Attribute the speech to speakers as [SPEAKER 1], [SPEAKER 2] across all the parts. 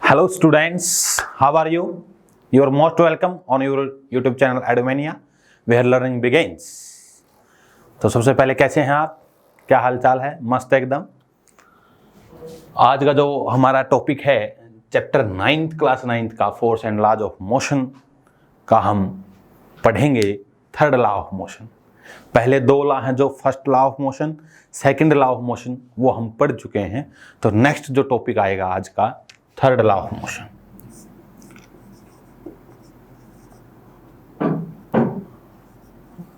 [SPEAKER 1] Hello students, how are you? You are most welcome on your YouTube channel Edumania, where learning begins. तो सबसे पहले कैसे हैं आप? क्या हाल चाल है? मस्त एकदम। आज का जो हमारा टॉपिक है चैप्टर 9th क्लास 9th का force and laws of motion का हम पढ़ेंगे थर्ड लॉ ऑफ मोशन। पहले दो लॉ हैं जो first law of motion, second law of motion, वो हम पढ़ चुके हैं। तो नेक्स्ट जो टॉपिक आएगा आज का third law of motion.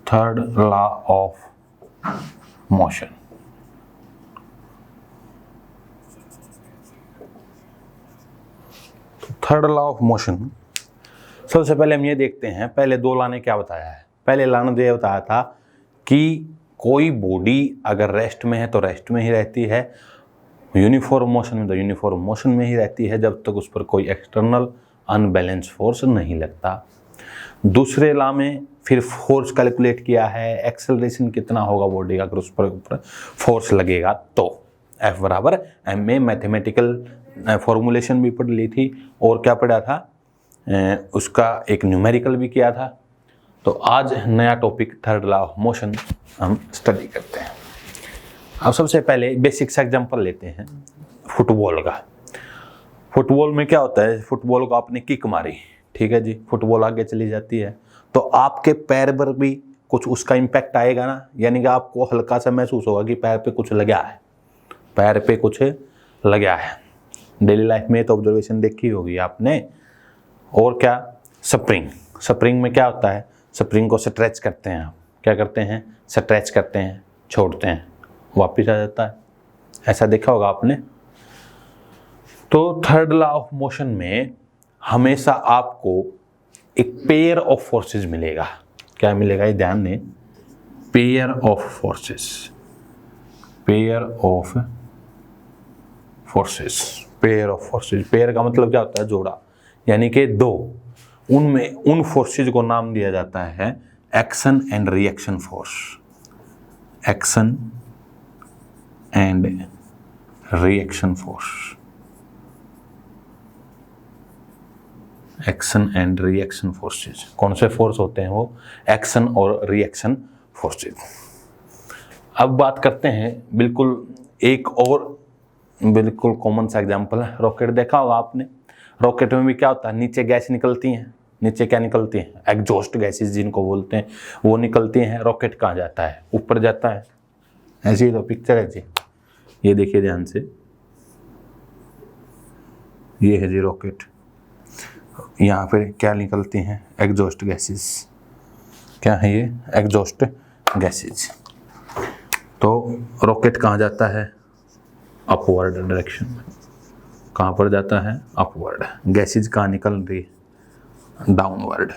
[SPEAKER 1] Third law of motion. Third law of motion, सबसे पहले हम ये देखते हैं पहले दो लॉ ने क्या बताया है। पहले लॉ ने ये बताया था कि कोई बॉडी अगर रेस्ट में है तो रेस्ट में ही रहती है, यूनिफॉर्म मोशन में तो यूनिफॉर्म मोशन में ही रहती है जब तक उस पर कोई एक्सटर्नल अनबैलेंस फोर्स नहीं लगता। दूसरे लॉ में फिर फोर्स कैलकुलेट किया है, एक्सेलरेशन कितना होगा बॉडी का अगर उस पर ऊपर फोर्स लगेगा तो F बराबर एम ए मैथमेटिकल फॉर्मूलेशन भी पढ़ ली थी और क्या पढ़ा था उसका एक न्यूमेरिकल भी किया था। तो आज नया topic third law of motion हम स्टडी करते हैं। अब सबसे पहले बेसिक सा एग्जांपल लेते हैं फुटबॉल का। फुटबॉल में क्या होता है, फुटबॉल को आपने किक मारी, ठीक है जी, फुटबॉल आगे चली जाती है तो आपके पैर पर भी कुछ उसका इम्पैक्ट आएगा ना, यानी कि आपको हल्का सा महसूस होगा कि पैर पे कुछ लगा है, पैर पे कुछ लगा है। डेली लाइफ में तो ऑब्जर्वेशन देखी होगी आपने। और क्या, स्प्रिंग, स्प्रिंग में क्या होता है, स्प्रिंग को स्ट्रेच करते हैं आप, क्या करते हैं, स्ट्रेच करते हैं, छोड़ते हैं, वापिस आ जाता है, ऐसा देखा होगा आपने। तो थर्ड लॉ ऑफ मोशन में हमेशा आपको एक पेयर ऑफ फोर्सेस मिलेगा। क्या मिलेगा, ये ध्यान दें, pair of forces, pair of forces, pair of forces. Pair का मतलब क्या होता है, जोड़ा, यानी कि दो। उनमें उन फोर्सेस को नाम दिया जाता है action and reaction force, action and reaction force, action and reaction forces. कौन से फोर्स होते हैं वो, एक्शन और रिएक्शन फोर्सेस। अब बात करते हैं बिल्कुल एक और बिल्कुल कॉमन सा एग्जांपल है, रॉकेट देखा होगा आपने। रॉकेट में भी क्या होता है, नीचे गैस निकलती हैं, नीचे क्या निकलती हैं, एग्जॉस्ट गैसेस जिनको बोलते हैं, वो निकलती हैं। रॉकेट कहाँ जाता है, ऊपर जाता है। ऐसी ही तो पिक्चर है जी, ये देखिए ध्यान से, ये है जी रॉकेट। यहाँ पे क्या निकलती हैं, एग्जॉस्ट गैसेस। क्या है ये, एग्जॉस्ट गैसेस। तो रॉकेट कहाँ जाता है, अपवर्ड डायरेक्शन में। कहाँ पर जाता है, अपवर्ड। गैसेज कहाँ निकल रही है, डाउनवर्ड।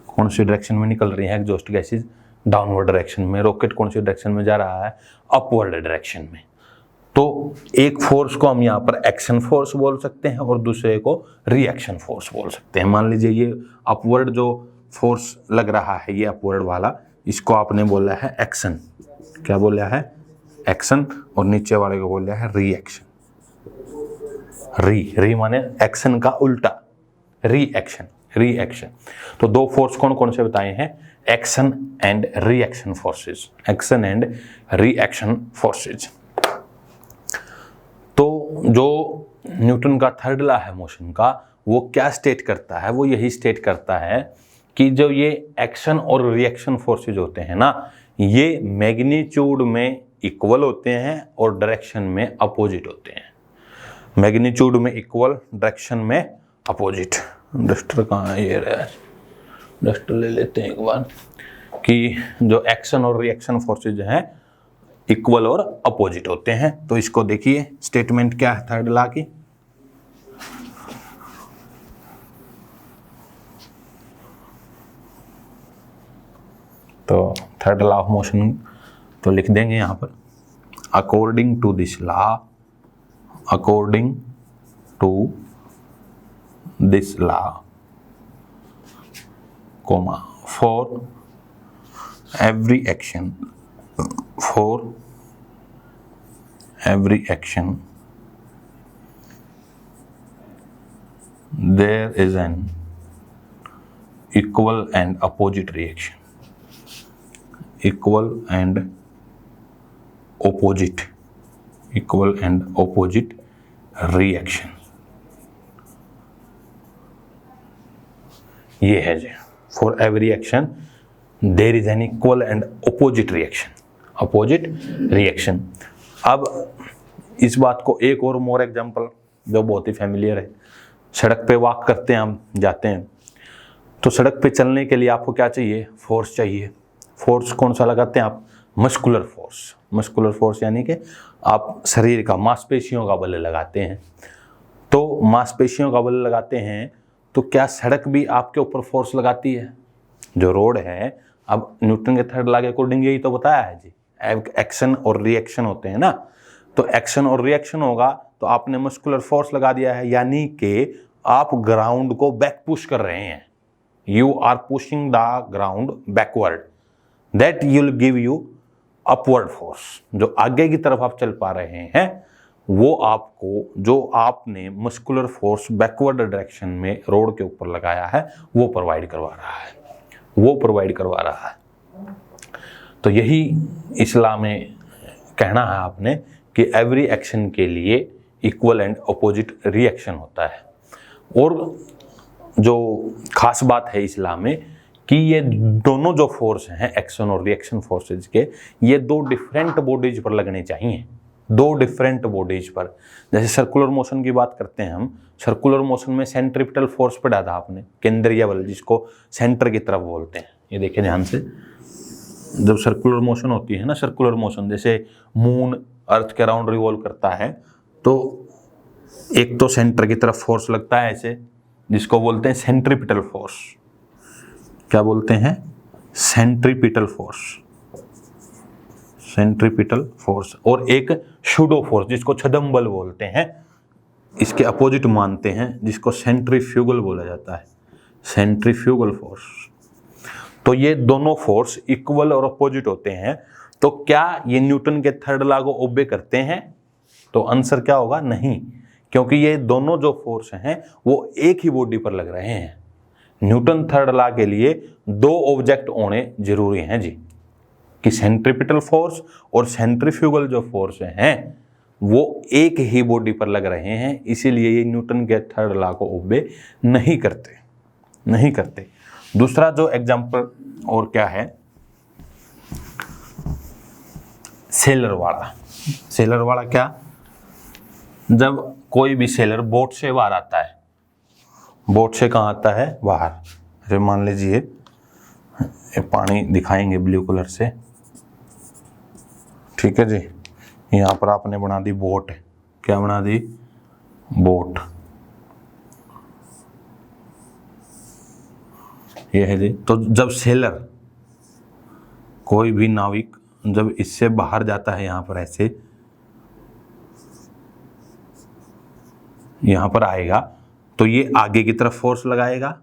[SPEAKER 1] कौन सी डायरेक्शन में निकल रही है एग्जॉस्ट गैसेज, डाउनवर्ड डायरेक्शन में। रॉकेट कौन सी डायरेक्शन में जा रहा है, अपवर्ड डायरेक्शन में। तो एक फोर्स को हम यहाँ पर एक्शन फोर्स बोल सकते हैं और दूसरे को रिएक्शन फोर्स बोल सकते हैं। मान लीजिए ये अपवर्ड जो फोर्स लग रहा है, ये अपवर्ड वाला, इसको आपने बोला है एक्शन। क्या बोला है, एक्शन। और नीचे वाले को बोला है रिएक्शन। री माने एक्शन का उल्टा, रिएक्शन, रिएक्शन। तो दो फोर्स कौन कौन से बताए हैं, action and reaction forces, action and reaction forces. तो जो न्यूटन का थर्ड लॉ है मोशन का, वो क्या स्टेट करता है, वो यही स्टेट करता है कि जो ये एक्शन और रिएक्शन फोर्सेज होते हैं ना, ये मैग्नीट्यूड में इक्वल होते हैं और डायरेक्शन में अपोजिट होते हैं। मैग्नीट्यूड में इक्वल, डायरेक्शन में अपोजिट। डस्टर कहाँ है, ये रहा, डस्टर ले लेते हैं एक बार। कि जो एक्शन और रिएक्शन फोर्सेज हैं इक्वल और अपोजिट होते हैं। तो इसको देखिए, स्टेटमेंट क्या है थर्ड लॉ की। तो थर्ड लॉ ऑफ मोशन तो लिख देंगे यहाँ पर, according to this law, according to this law, comma, for every action, for every action there is an equal and opposite reaction. Equal and opposite reaction. ये है जी, for every action there is an equal and opposite reaction. अब इस बात को एक और more example जो बहुत ही फेमिलियर है, सड़क पे वॉक करते हैं, हम जाते हैं तो सड़क पे चलने के लिए आपको क्या चाहिए? फोर्स चाहिए। फोर्स कौन सा लगाते हैं आप? मस्कुलर फोर्स यानी कि आप शरीर का, मांसपेशियों का बल लगाते हैं। तो मांसपेशियों का बल लगाते हैं तो क्या सड़क भी आपके ऊपर फोर्स लगाती है? जो रोड है, अब न्यूटन के थर्ड लॉ के अकॉर्डिंग यही तो बताया है जी, एक्शन और रिएक्शन होते हैं ना। तो एक्शन और रिएक्शन होगा तो आपने मस्कुलर फोर्स लगा दिया है, यानी कि आप ग्राउंड को बैक पुश कर रहे हैं। You are pushing the ground backward, that will give you upward force. जो आगे की तरफ आप चल पा रहे हैं वो आपको, जो आपने मस्कुलर फोर्स बैकवर्ड डायरेक्शन में रोड के ऊपर लगाया है वो प्रोवाइड करवा रहा है। तो यही इस्लाम में कहना है आपने कि एवरी एक्शन के लिए इक्वल एंड अपोजिट रिएक्शन होता है। और जो खास बात है इस्लाम में कि ये दोनों जो फोर्स हैं, एक्शन और रिएक्शन फोर्सेज के, ये दो डिफरेंट बॉडीज पर लगने चाहिए, दो डिफरेंट बॉडीज पर। जैसे सर्कुलर मोशन की बात करते हैं हम, सर्कुलर मोशन में सेंट्रीपिटल फोर्स पढ़ा था आपने, केंद्रीय बल, जिसको सेंटर की तरफ बोलते हैं। ये देखिए ध्यान से, जब सर्कुलर मोशन होती है ना, सर्कुलर मोशन जैसे मून अर्थ के अराउंड रिवॉल्व करता है तो एक तो सेंटर की तरफ फोर्स लगता है ऐसे, जिसको बोलते हैं सेंट्रीपिटल फोर्स। क्या बोलते हैं? Centripetal force. और एक शूडो फोर्स, जिसको छदम बल बोलते हैं, इसके अपोजिट मानते हैं, जिसको सेंट्रीफ्यूगल बोला जाता है, सेंट्रीफ्यूगल फोर्स। तो ये दोनों फोर्स इक्वल और अपोजिट होते हैं। तो क्या ये न्यूटन के थर्ड लॉ को ओबे करते हैं? तो आंसर क्या होगा? नहीं, क्योंकि ये दोनों जो फोर्स हैं वो एक ही बॉडी पर लग रहे हैं। न्यूटन थर्ड लॉ के लिए दो ऑब्जेक्ट होने जरूरी हैं जी, कि सेंट्रीपिटल फोर्स और सेंट्रीफ्यूगल जो फोर्स हैं वो एक ही बॉडी पर लग रहे हैं, इसीलिए ये न्यूटन के थर्ड लॉ को ओबे नहीं करते। दूसरा जो एग्जाम्पल और क्या है, सेलर वाला क्या? जब कोई भी सेलर बोट से बाहर आता है, बोट से कहाँ आता है? बाहर। अरे मान लीजिए ये पानी दिखाएंगे ब्लू कलर से, ठीक है जी। यहाँ पर आपने बना दी बोट। क्या बना दी? बोट। ये है जी। तो जब सेलर, कोई भी नाविक जब इससे बाहर जाता है, यहाँ पर ऐसे, यहाँ पर आएगा तो ये आगे की तरफ फोर्स लगाएगा,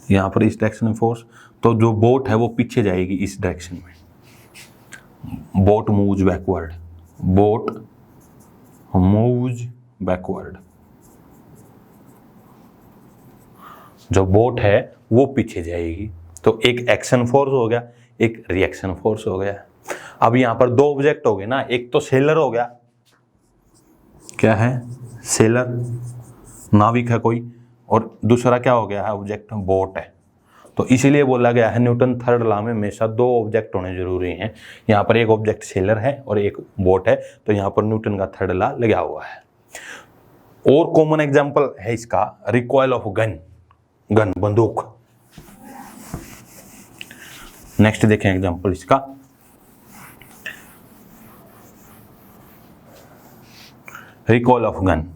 [SPEAKER 1] यहाँ पर इस डायरेक्शन में फोर्स। तो जो बोट है वो पीछे जाएगी इस डायरेक्शन में। बोट मूव्स बैकवर्ड, जो बोट है वो पीछे जाएगी। तो एक एक्शन फोर्स हो गया, एक रिएक्शन फोर्स हो गया। अब यहाँ पर दो ऑब्जेक्ट हो गए ना, एक तो सेलर हो गया, क्या है? सेलर, नाविक है कोई, और दूसरा क्या हो गया है? ऑब्जेक्ट, बोट है। तो इसीलिए बोला गया है न्यूटन थर्ड लॉ में हमेशा दो ऑब्जेक्ट होने जरूरी हैं। यहाँ पर एक ऑब्जेक्ट सेलर है और एक बोट है, तो यहाँ पर न्यूटन का थर्ड लॉ लगा हुआ है। और कॉमन एग्जांपल है इसका रिकॉइल ऑफ गन, बंदूक। नेक्स्ट देखें एग्जांपल इसका, रिकॉइल ऑफ गन।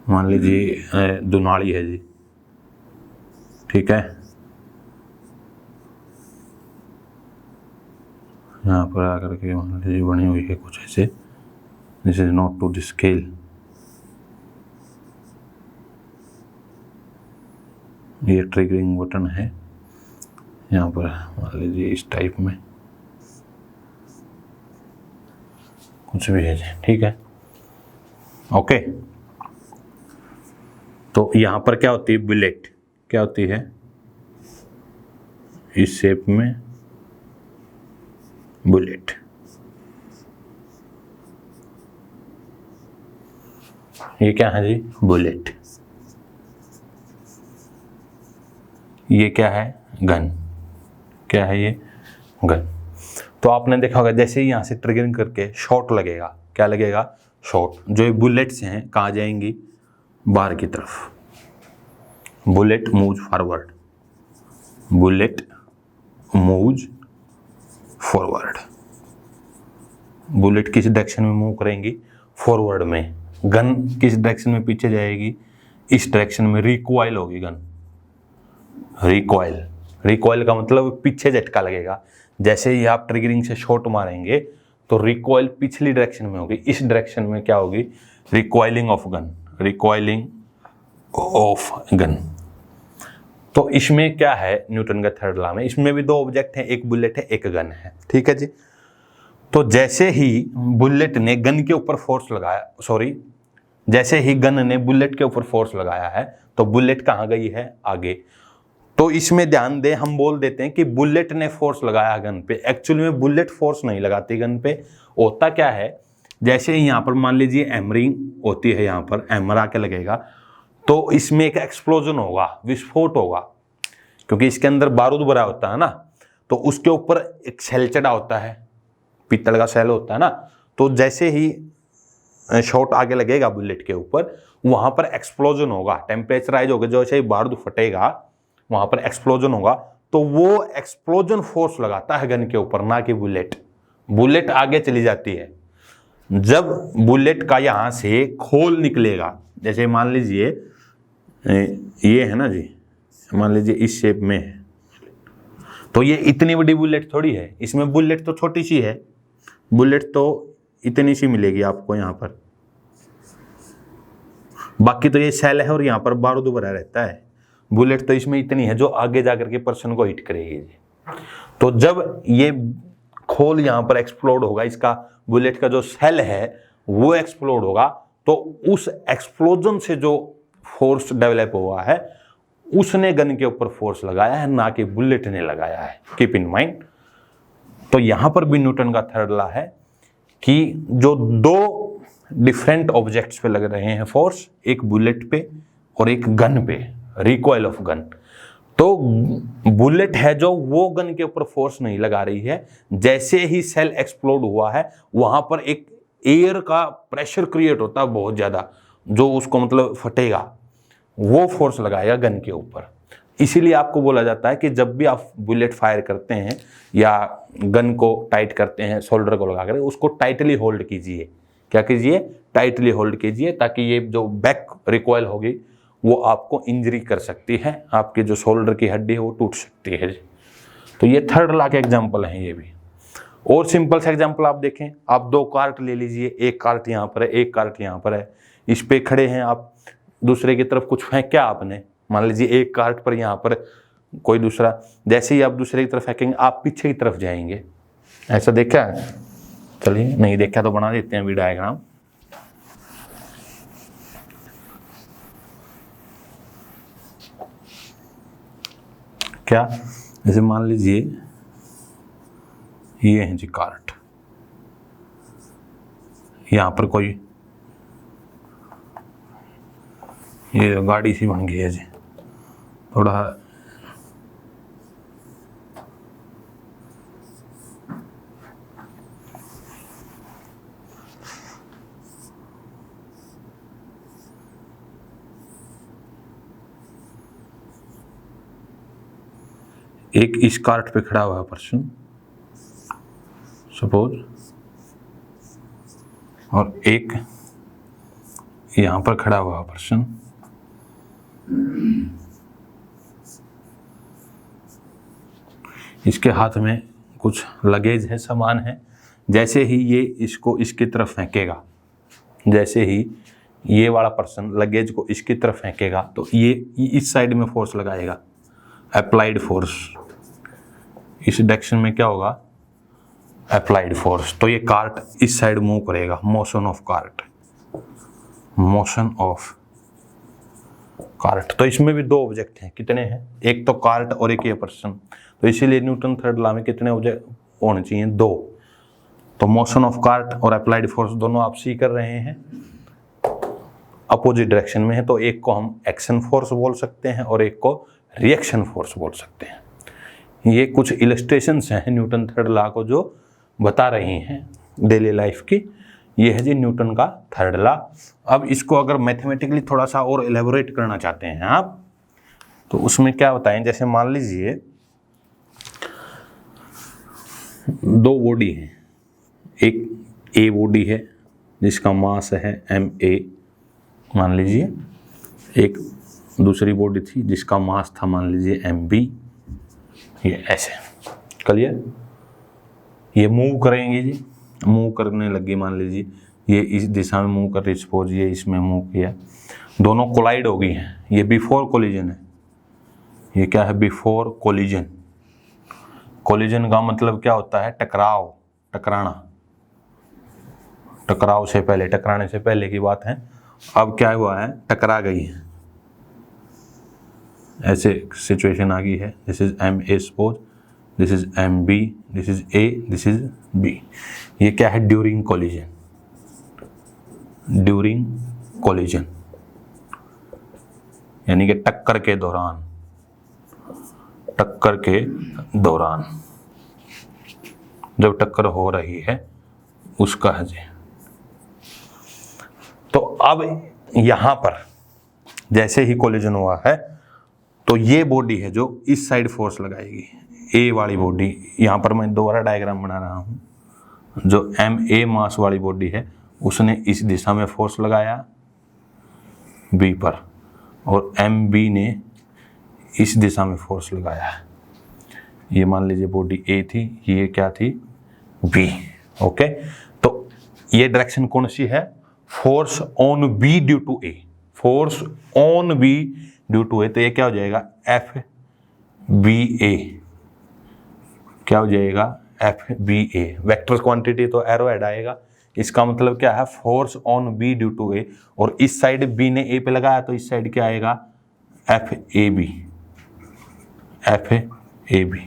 [SPEAKER 1] मान लीजिए दुनाली है जी, ठीक है। यहाँ पर आकर के मान लीजिए बनी हुई है कुछ ऐसे, this is not to the scale. ये ट्रिगरिंग बटन है, यहाँ पर मान लीजिए इस टाइप में कुछ भी है, ठीक है, ओके। तो यहां पर क्या होती है, बुलेट क्या होती है, इस शेप में बुलेट। ये क्या है जी, बुलेट। ये क्या है, गन। क्या है ये, गन। तो आपने देखा होगा जैसे ही यहां से ट्रिगरिंग करके शॉट लगेगा, क्या लगेगा, शॉट। जो ये बुलेट्स हैं कहाँ जाएंगी, बाहर की तरफ। Bullet move forward, bullet move forward. Bullet किस डायरेक्शन में मूव करेंगी, फॉरवर्ड में। गन किस डायरेक्शन में पीछे जाएगी, इस डायरेक्शन में। रिकॉइल होगी गन, रिकॉइल। रिकॉइल का मतलब पीछे झटका लगेगा। जैसे ही आप ट्रिगरिंग से शॉट मारेंगे तो रिकॉइल पिछली डायरेक्शन में होगी, इस डायरेक्शन में क्या होगी, recoiling of gun, recoiling of gun. तो इसमें क्या है, न्यूटन का थर्ड लॉ में, इसमें भी दो ऑब्जेक्ट हैं, एक बुलेट है एक गन है, ठीक है जी। तो जैसे ही बुलेट ने गन के ऊपर फोर्स लगाया, सॉरी, जैसे ही गन ने बुलेट के ऊपर फोर्स लगाया है तो बुलेट कहाँ गई है, आगे। तो इसमें ध्यान दें, हम बोल देते हैं कि बुलेट ने फोर्स लगाया गन पे। एक्चुअली में बुलेट फोर्स नहीं लगाती गन पे। होता क्या है, जैसे ही यहाँ पर मान लीजिए एमरिंग होती है, यहाँ पर एमर आके लगेगा तो इसमें एक एक्सप्लोजन होगा, विस्फोट होगा, क्योंकि इसके अंदर बारूद भरा होता है ना। तो उसके ऊपर एक सेल चढ़ा होता है, पीतल का सेल होता है ना। तो जैसे ही शॉट आगे लगेगा बुलेट के ऊपर, वहां पर एक्सप्लोजन होगा, टेम्परेचर राइज होगा। जैसे ही बारूद फटेगा वहां पर एक्सप्लोजन होगा। तो वो एक्सप्लोजन फोर्स लगाता है गन के ऊपर, ना कि बुलेट। बुलेट आगे चली जाती है। जब बुलेट का यहां से खोल निकलेगा, जैसे मान लीजिए ये है ना जी, मान लीजिए इस शेप में है, तो ये इतनी बड़ी बुलेट थोड़ी है, इसमें बुलेट तो छोटी सी है, बुलेट तो इतनी सी मिलेगी आपको यहाँ पर। बाकी तो ये सेल है और यहाँ पर बारूद भरा रहता है। बुलेट तो इसमें इतनी है जो आगे जाकर के पर्सन को हिट करेगी। तो जब ये खोल यहाँ पर एक्सप्लोड होगा, इसका बुलेट का जो सेल है वो एक्सप्लोड होगा, तो उस एक्सप्लोजन से जो फोर्स डेवलप हुआ है उसने गन के ऊपर फोर्स लगाया है, ना कि बुलेट ने लगाया है। Keep in mind. तो यहां पर भी न्यूटन का थर्ड लॉ है कि जो दो डिफरेंट ऑब्जेक्ट्स पे लग रहे हैं फोर्स, एक बुलेट पे और एक गन पे, रिकॉइल ऑफ गन। तो बुलेट है जो वो गन के ऊपर फोर्स नहीं लगा रही है। जैसे ही सेल एक्सप्लोड हुआ है वहां पर एक एयर का प्रेशर क्रिएट होता है बहुत ज्यादा, जो उसको मतलब फटेगा, वो फोर्स लगाएगा गन के ऊपर। इसीलिए आपको बोला जाता है कि जब भी आप बुलेट फायर करते हैं या गन को टाइट करते हैं, शोल्डर को लगाकर उसको टाइटली होल्ड कीजिए। क्या कीजिए, टाइटली होल्ड कीजिए, ताकि ये जो बैक रिकॉइल होगी वो आपको इंजरी कर सकती है, आपके जो शोल्डर की हड्डी है वो टूट सकती है। तो ये थर्ड लॉ के एग्जाम्पल हैं ये भी। और सिंपल से एग्जाम्पल आप देखें, आप दो कार्ट ले लीजिए, एक कार्ट यहाँ पर है, एक कार्ट यहाँ पर है, इस पे खड़े हैं आप, दूसरे की तरफ कुछ फेंका आपने, मान लीजिए एक कार्ट पर यहाँ पर कोई दूसरा, जैसे ही आप दूसरे की तरफ फेंकेंगे आप पीछे की तरफ जाएंगे। ऐसा देखा है? चलिए, नहीं देखा तो बना देते हैं वी डायग्राम। क्या, जैसे मान लीजिए ये है जी कार्ट, यहां पर कोई ये गाड़ी सी बन गई है जी, थोड़ा एक इस कार्ट पे खड़ा हुआ है पर्सन सपोज, और एक यहां पर खड़ा हुआ है पर्सन। इसके हाथ में कुछ लगेज है, सामान है। जैसे ही ये इसको इसकी तरफ फेंकेगा, जैसे ही ये वाला पर्सन लगेज को इसकी तरफ फेंकेगा तो ये इस साइड में फोर्स लगाएगा, अप्लाइड फोर्स। इस डायरेक्शन में क्या होगा, अप्लाइड फोर्स। तो ये कार्ट इस साइड मूव करेगा, motion of cart, motion of cart. तो इसमें भी दो ऑब्जेक्ट हैं, कितने हैं, एक तो कार्ट और एक ये पर्सन। तो इसीलिए न्यूटन थर्ड लॉ में कितने ऑब्जेक्ट होने चाहिए, दो। तो मोशन ऑफ कार्ट और अप्लाइड फोर्स दोनों आप सी कर रहे हैं, अपोजिट डायरेक्शन में है। तो एक को हम एक्शन फोर्स बोल सकते हैं और एक को रिएक्शन फोर्स बोल सकते हैं। ये कुछ इलस्ट्रेशंस हैं न्यूटन थर्ड लॉ को जो बता रही हैं डेली लाइफ की। ये है जी न्यूटन का थर्ड लॉ। अब इसको अगर मैथमेटिकली थोड़ा सा और एलेबोरेट करना चाहते हैं आप, तो उसमें क्या बताएं, जैसे मान लीजिए दो बॉडी है, एक ए बॉडी है जिसका मास है ma मान लीजिए, एक दूसरी बॉडी थी जिसका मास था मान लीजिए mb। ये ऐसे क्लियर, ये मूव करेंगे जी, मूव करने लगी, मान लीजिए ये इस दिशा में मूव कर रही, सपोज ये इसमें मूव किया, दोनों कोलाइड हो गई हैं। ये बिफोर कोलिजन है, ये क्या है, बिफोर कोलिजन। कोलिजन का मतलब क्या होता है, टकराव, टकराना, टकराव से पहले, टकराने से पहले की बात है। अब क्या हुआ है, टकरा गई है, ऐसे सिचुएशन आ गई है। This is ma suppose, this is mb, this is a, this is b। ये क्या है, ड्यूरिंग कोलिजन, ड्यूरिंग कोलिजन यानी कि टक्कर के दौरान, टक्कर के दौरान जब टक्कर हो रही है उसका है जी। तो अब यहां पर जैसे ही कोलिजन हुआ है तो ये बॉडी है जो इस साइड फोर्स लगाएगी, ए वाली बॉडी। यहां पर मैं दोबारा डायग्राम बना रहा हूं। जो ma मास वाली बॉडी है उसने इस दिशा में फोर्स लगाया b पर, और mb ने इस दिशा में फोर्स लगाया है। ये मान लीजिए बॉडी a थी, ये क्या थी, b। ओके, तो ये डायरेक्शन कौन सी है, force on b due to a, force on b due to a। तो ये क्या हो जाएगा, FBA, क्या हो जाएगा, FBA। वेक्टर क्वांटिटी तो एरो हेड आएगा, इसका मतलब क्या है, force on b due to a। और इस साइड b ने a पे लगाया तो इस साइड क्या आएगा, FAB, FAB।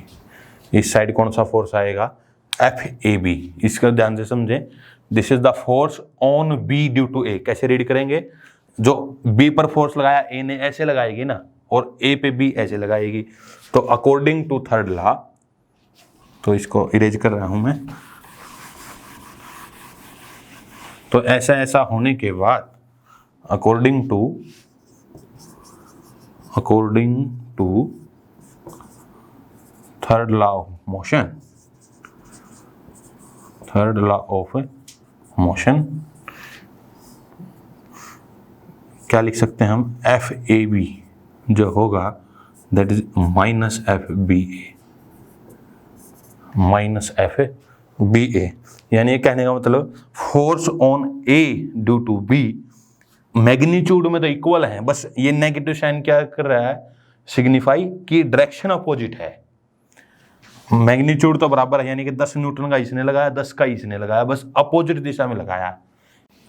[SPEAKER 1] इस साइड कौन सा फोर्स आएगा, FAB। इसका ध्यान से समझें, this is the force on b due to a। कैसे रीड करेंगे, जो b पर फोर्स लगाया a ने ऐसे लगाएगी ना, और a पे b ऐसे लगाएगी। तो अकॉर्डिंग टू थर्ड लॉ, तो इसको इरेज कर रहा हूं मैं, तो ऐसा ऐसा होने के बाद according to third law of motion, third law of motion क्या लिख सकते हैं हम, FAB जो होगा that is minus FBA, minus FBA। यानी कहने का मतलब force on A due to B magnitude में तो इक्वल है, बस ये नेगेटिव साइन क्या कर रहा है, सिग्निफाई कि डायरेक्शन अपोजिट है। मैग्नीट्यूड तो बराबर है, यानी कि 10 न्यूटन का इसने लगाया, 10 का इसने लगाया, बस अपोजिट दिशा में लगाया।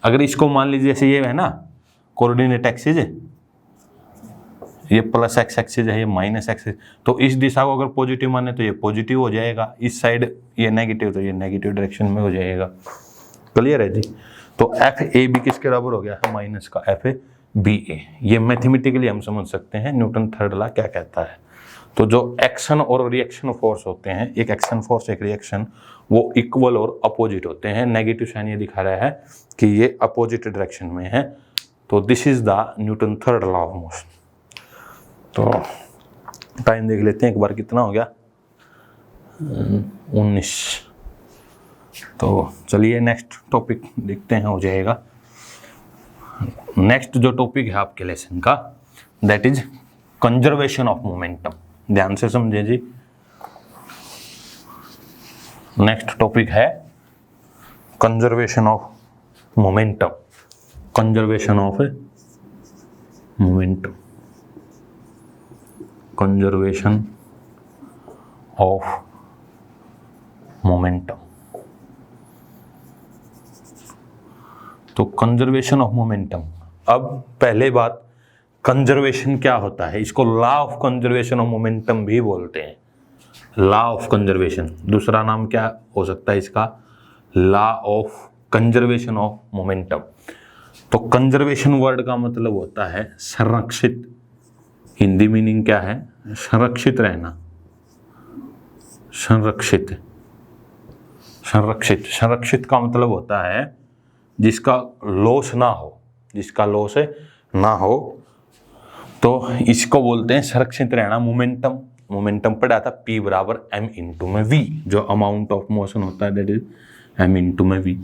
[SPEAKER 1] अगर इसको मान लीजिए जैसे ये है ना कोऑर्डिनेट एक्सिस, ये प्लस एक्स एक्सिस है, ये माइनस एक्सिस, तो इस दिशा को अगर पॉजिटिव माने तो ये पॉजिटिव हो जाएगा, इस साइड ये नेगेटिव तो ये नेगेटिव डायरेक्शन में हो जाएगा। क्लियर है जी। तो FAB किसके बराबर हो गया, माइनस का FBA। ये मैथमेटिकली हम समझ सकते हैं न्यूटन थर्ड लॉ क्या कहता है। तो जो एक्शन और रिएक्शन फोर्स होते हैं, एक एक्शन फोर्स एक रिएक्शन, वो इक्वल और अपोजिट होते हैं। नेगेटिव साइन ये दिखा रहा है कि ये अपोजिट डायरेक्शन में है। तो this is the Newton third law of motion. तो टाइम देख लेते हैं एक बार, कितना हो गया, 19। तो चलिए नेक्स्ट टॉपिक देखते हैं, हो जाएगा। नेक्स्ट जो टॉपिक है आपके लेसन का, that is conservation of momentum. ध्यान से समझे जी। नेक्स्ट टॉपिक है conservation of momentum, conservation of momentum, conservation of momentum. तो कंजर्वेशन ऑफ मोमेंटम, अब पहले बात कंजर्वेशन क्या होता है, इसको law of conservation of momentum भी बोलते हैं। लॉ ऑफ कंजर्वेशन, दूसरा नाम क्या हो सकता है इसका, law of conservation of momentum. तो कंजर्वेशन वर्ड का मतलब होता है संरक्षित, हिंदी मीनिंग क्या है, संरक्षित रहना, संरक्षित। संरक्षित, संरक्षित का मतलब होता है जिसका लॉस ना हो, जिसका लॉस ना हो, तो इसको बोलते हैं संरक्षित रहना। मोमेंटम, मोमेंटम पढ़ा था P बराबर m इंटू में v, जो अमाउंट ऑफ मोशन होता है दैट इज m इंटू में v।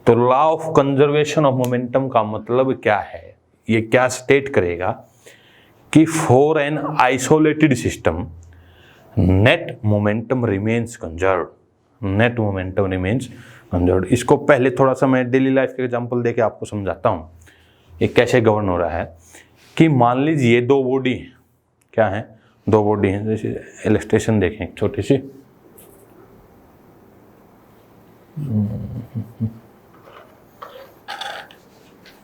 [SPEAKER 1] तो law of conservation of momentum का मतलब क्या है, ये क्या स्टेट करेगा कि for an isolated system net momentum remains conserved, net momentum remains conserved. इसको पहले थोड़ा सा मैं डेली लाइफ के एग्जांपल देके आपको समझाता हूँ ये कैसे गवर्न हो रहा है। कि मान लीजिए दो बॉडी, क्या है, दो बॉडी हैं, जैसे इलस्ट्रेशन देखें एक छोटी सी,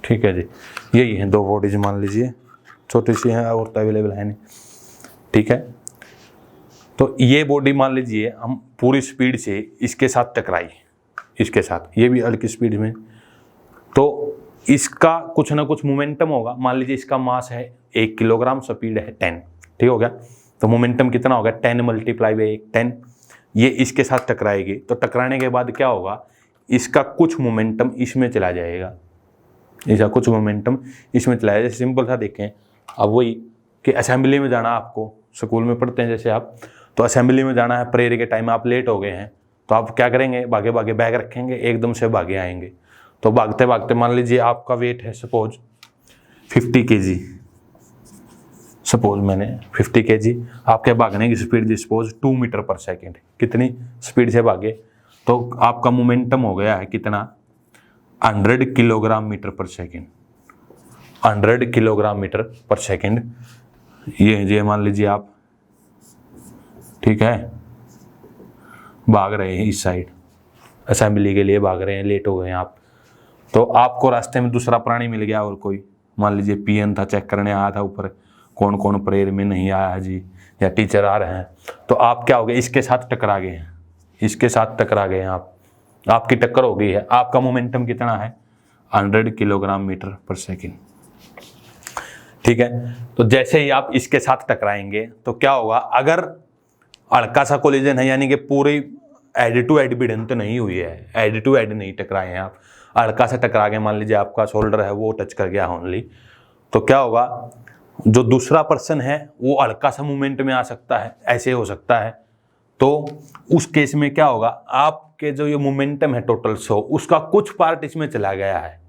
[SPEAKER 1] ठीक है जी, यही है दो बॉडीज मान लीजिए, छोटी सी हैं और तो अवेलेबल है नहीं, ठीक है। तो ये बॉडी मान लीजिए हम पूरी स्पीड से इसके साथ टकराई, इसके साथ, ये भी हल्की स्पीड में, तो इसका कुछ ना कुछ मोमेंटम होगा। मान लीजिए इसका मास है 1 किलोग्राम, स्पीड है 10, ठीक हो गया। तो मोमेंटम कितना होगा, 10 मल्टीप्लाई बाई 10। ये इसके साथ टकराएगी, तो टकराने के बाद क्या होगा, इसका कुछ मोमेंटम इसमें चला जाएगा, इसका कुछ मोमेंटम इसमें चला जाएगा। सिंपल सा देखें, अब वही कि असेंबली में जाना, आपको स्कूल में पढ़ते हैं जैसे आप, तो असेंबली में जाना है, प्रेयर के टाइम आप लेट हो गए हैं, तो आप क्या करेंगे, भागे भागे बैग रखेंगे, एकदम से भागे आएंगे। तो भागते भागते मान लीजिए आपका वेट है सपोज 50 kg, सपोज मैंने 50 kg, आपके भागने की स्पीड सपोज 2 मीटर पर सेकेंड, कितनी स्पीड से भागे, तो आपका मोमेंटम हो गया है कितना, 100 किलोग्राम मीटर पर सेकेंड, 100 किलोग्राम मीटर पर सेकेंड। ये मान लीजिए आप, ठीक है, भाग रहे हैं इस साइड, असेंबली के लिए भाग रहे हैं, लेट हो गए हैं आप, तो आपको रास्ते में दूसरा प्राणी मिल गया और कोई, मान लीजिए पीएन था, चेक करने आया था ऊपर कौन कौन प्रेयर में नहीं आया है जी, या टीचर आ रहे हैं, तो आप क्या हो गए, इसके साथ टकरा गए हैं, इसके साथ टकरा गए हैं आप, आपकी टक्कर हो गई है। आपका मोमेंटम कितना है, 100 किलोग्राम मीटर पर सेकेंड, ठीक है। तो जैसे ही आप इसके साथ टकराएंगे तो क्या होगा, अगर हल्का सा कोलिजन है, यानी कि पूरी एड टू एड भिड़ंत नहीं हुई है, एड टू एड नहीं टकराए हैं आप, हल्का सा टकरा गए, मान लीजिए आपका शोल्डर है वो टच कर गया ओनली, तो क्या होगा, जो दूसरा पर्सन है वो हल्का सा मूवमेंट में आ सकता है, ऐसे हो सकता है। तो उस केस में क्या होगा, आपके जो ये मोमेंटम है टोटल 100, उसका कुछ पार्ट इसमें चला गया है,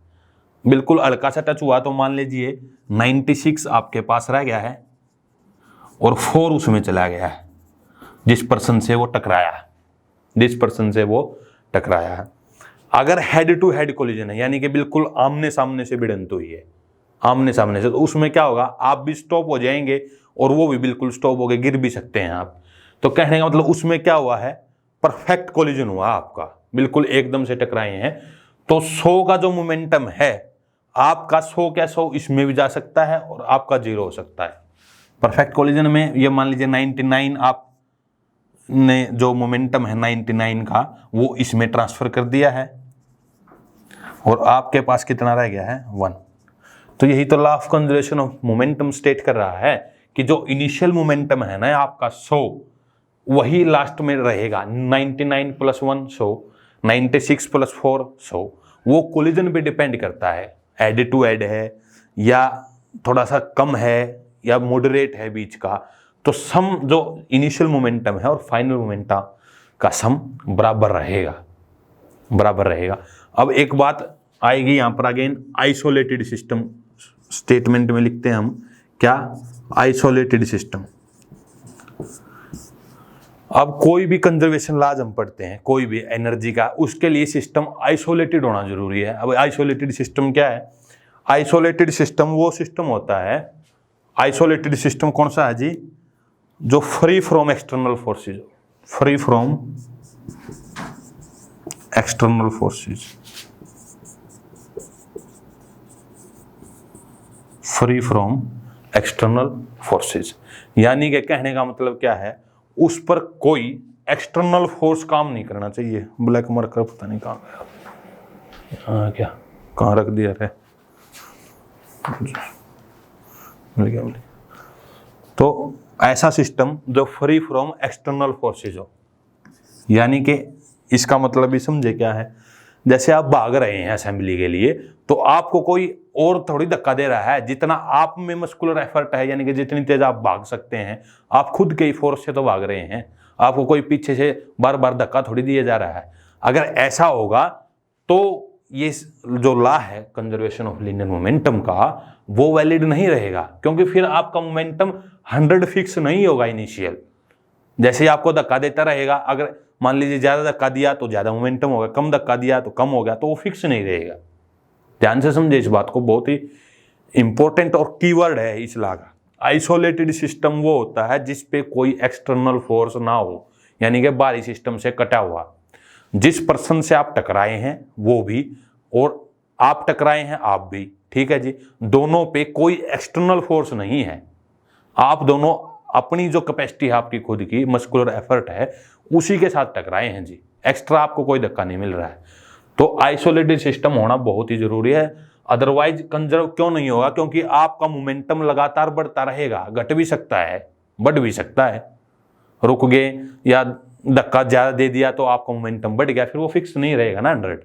[SPEAKER 1] बिल्कुल हल्का सा टच हुआ, तो मान लीजिए 96 आपके पास रह गया है और 4 उसमें चला गया है, जिस पर्सन से वो टकराया है, जिस पर्सन से वो टकराया है। अगर हेड टू हेड कोलिजन है, यानी कि बिल्कुल आमने सामने से भिड़ंत हुई है, आमने सामने से, तो उसमें क्या होगा, आप भी स्टॉप हो जाएंगे और वो भी बिल्कुल स्टॉप हो गए, गिर भी सकते हैं आप। तो कहने का मतलब उसमें क्या हुआ है, परफेक्ट कोलिजन हुआ आपका, बिल्कुल एकदम से टकराए हैं। तो 100 का जो मोमेंटम है आपका, 100 क्या 100 इसमें भी जा सकता है और आपका 0 हो सकता है। परफेक्ट कोलिजन में ये मान लीजिए 99 आप ने जो मोमेंटम है 99 का वो इसमें ट्रांसफर कर दिया है और आपके पास कितना रह गया है, 1। तो यही तो law of conservation of momentum state कर रहा है कि जो इनिशियल मोमेंटम है ना आपका 100, वही लास्ट में रहेगा, 99 + 1 100, 96 + 4 100। वो कोलिजन पे डिपेंड करता है, एड टू एड है या थोड़ा सा कम है या मॉडरेट है बीच का, तो सम जो इनिशियल मोमेंटम है और फाइनल मोमेंटम का सम बराबर रहेगा, बराबर रहेगा। अब एक बात आएगी यहाँ पर अगेन, आइसोलेटेड सिस्टम स्टेटमेंट में लिखते हैं हम क्या, आइसोलेटेड सिस्टम। अब कोई भी कंजर्वेशन लॉज हम पढ़ते हैं, कोई भी एनर्जी का, उसके लिए सिस्टम आइसोलेटेड होना जरूरी है। अब आइसोलेटेड सिस्टम क्या है, आइसोलेटेड सिस्टम वो सिस्टम होता है, आइसोलेटेड सिस्टम कौन सा है जी, जो free from external forces, free from external forces, free from external forces, यानी कि कहने का मतलब क्या है, उस पर कोई एक्सटर्नल फोर्स काम नहीं करना चाहिए। ब्लैक मार्कर पता नहीं कहाँ गया, क्या कहाँ रख दिया रे, मिल गया। तो ऐसा सिस्टम जो फ्री फ्रॉम एक्सटर्नल फोर्सेस हो, यानी कि इसका मतलब भी समझे क्या है, जैसे आप भाग रहे हैं असेंबली के लिए, तो आपको कोई और थोड़ी धक्का दे रहा है, जितना आप में मस्कुलर एफर्ट है, यानी कि जितनी तेज आप भाग सकते हैं, आप खुद के ही फोर्स से तो भाग रहे हैं, आपको कोई पीछे से बार बार धक्का थोड़ी दिया जा रहा है। अगर ऐसा होगा तो ये जो लॉ है कंजर्वेशन ऑफ लीनियर मोमेंटम का, वो वैलिड नहीं रहेगा, क्योंकि फिर आपका मोमेंटम 100 फिक्स नहीं होगा इनिशियल। जैसे आपको धक्का देता रहेगा, अगर मान लीजिए ज्यादा धक्का दिया तो ज्यादा मोमेंटम होगा, कम धक्का दिया तो कम हो गया, तो वो फिक्स नहीं रहेगा। ध्यान से समझे इस बात को, बहुत ही इंपॉर्टेंट और कीवर्ड है इस लॉ का। आइसोलेटेड सिस्टम वो होता है जिसपे कोई एक्सटर्नल फोर्स ना हो, यानी कि बाहरी सिस्टम से कटा हुआ। जिस पर्सन से आप टकराए हैं वो भी, और आप टकराए हैं आप भी, ठीक है जी, दोनों पे कोई एक्सटर्नल फोर्स नहीं है। आप दोनों अपनी जो कैपेसिटी है आपकी खुद की, मस्कुलर एफर्ट है, उसी के साथ टकराए हैं जी, एक्स्ट्रा आपको कोई धक्का नहीं मिल रहा है। तो आइसोलेटेड सिस्टम होना बहुत ही जरूरी है, अदरवाइज कंजर्व क्यों नहीं होगा, क्योंकि आपका मोमेंटम लगातार बढ़ता रहेगा, घट भी सकता है, बढ़ भी सकता है। रुक गए या धक्का ज्यादा दे दिया तो आपका मोमेंटम बढ़ गया, फिर वो फिक्स नहीं रहेगा ना 100।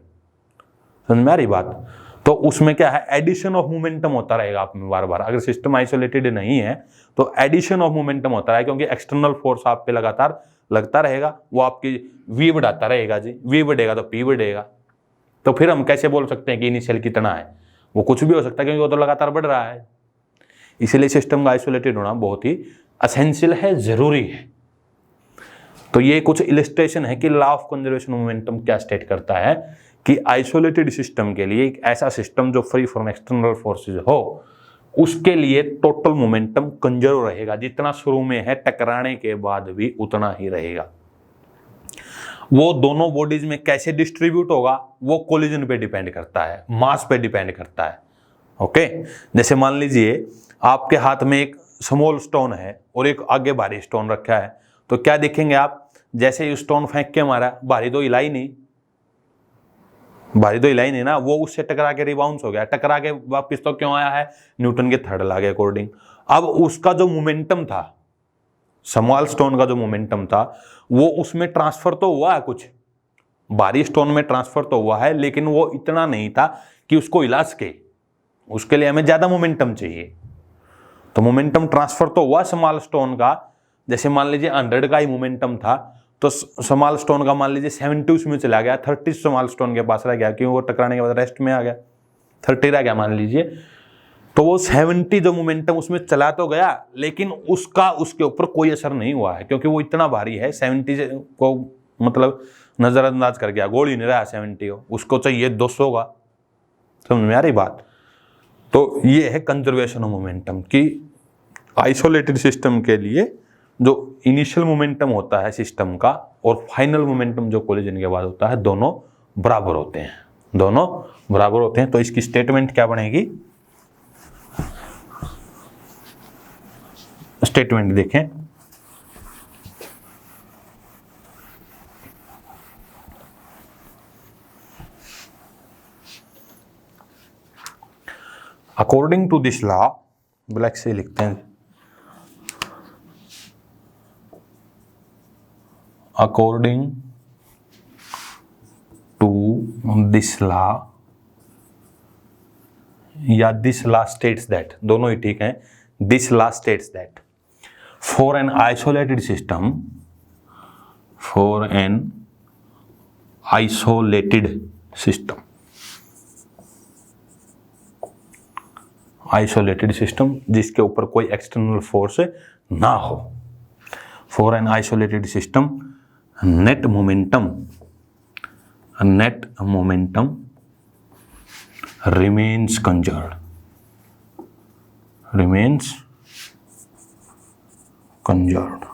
[SPEAKER 1] समझ में आ रही बात? तो उसमें क्या है, एडिशन ऑफ मोमेंटम होता रहेगा आप में बार बार। अगर सिस्टम आइसोलेटेड नहीं है तो एडिशन ऑफ मोमेंटम होता है, क्योंकि एक्सटर्नल फोर्स आप पे लगातार लगता रहेगा, वो आपकी वी बढ़ाता रहेगा जी, वी बढ़ेगा तो पी बढ़ेगा। तो फिर हम कैसे बोल सकते हैं कि इनिशियल कितना है? वो कुछ भी हो सकता है, क्योंकि वो तो लगातार बढ़ रहा है। इसीलिए सिस्टम का आइसोलेटेड होना बहुत ही एसेंशियल है, जरूरी है। तो ये कुछ इलस्ट्रेशन है कि law of conservation of momentum क्या स्टेट करता है कि आइसोलेटेड सिस्टम के लिए, एक ऐसा सिस्टम जो फ्री फ्रॉम एक्सटर्नल फोर्सेस हो, उसके लिए टोटल मोमेंटम कंजर्व रहेगा। जितना शुरू में है टकराने के बाद भी उतना ही रहेगा। वो दोनों बॉडीज में कैसे डिस्ट्रीब्यूट होगा वो कोलिजन पे डिपेंड करता है, मास पे डिपेंड करता है। ओके, जैसे मान लीजिए आपके हाथ में एक स्मॉल स्टोन है और एक आगे भारी स्टोन रखा है, तो क्या देखेंगे आप, जैसे ही स्टोन फेंक के मारा, भारी तो हिला ही नहीं, भारी तो हिला ही नहीं ना, वो उससे टकरा के रिबाउंस हो गया, टकरा के वापिस तो क्यों आया है, न्यूटन के थर्ड लॉ के अकॉर्डिंग। अब उसका जो मोमेंटम था, स्मॉल स्टोन का जो मोमेंटम था, वो उसमें ट्रांसफर तो हुआ है, कुछ भारी स्टोन में ट्रांसफर तो हुआ है, लेकिन वो इतना नहीं था कि उसको हिला सके, उसके लिए हमें ज्यादा मोमेंटम चाहिए। तो मोमेंटम ट्रांसफर तो हुआ स्मॉल स्टोन का, जैसे मान लीजिए 100 का ही मोमेंटम था, तो स्मॉल स्टोन का मान लीजिए 70 उसमें चला गया, 30 स्मॉल स्टोन के पास रह गया, क्योंकि वो टकराने के बाद रेस्ट में आ गया, 30 रह गया मान लीजिए। तो वो 70 जो मोमेंटम उसमें चला तो गया, लेकिन उसका उसके ऊपर कोई असर नहीं हुआ है, क्योंकि वो इतना भारी है, 70 को मतलब नजरअंदाज कर गया, गोल ही नहीं रहा 70 को, उसको चाहिए 200 का। समझ में आ रही बात? तो ये है कंजर्वेशन ऑफ मोमेंटम की आइसोलेटेड सिस्टम के लिए जो इनिशियल मोमेंटम होता है सिस्टम का और फाइनल मोमेंटम जो कोलिजन के बाद होता है, दोनों बराबर होते हैं, दोनों बराबर होते हैं। तो इसकी स्टेटमेंट क्या बनेगी, स्टेटमेंट देखें, according to this law, black से लिखते हैं, according to this law, या this law states that, दोनों ही ठीक हैं, this law states that for an isolated system, isolated system जिसके ऊपर कोई एक्सटर्नल फोर्स ना हो, for an isolated system net momentum remains conserved,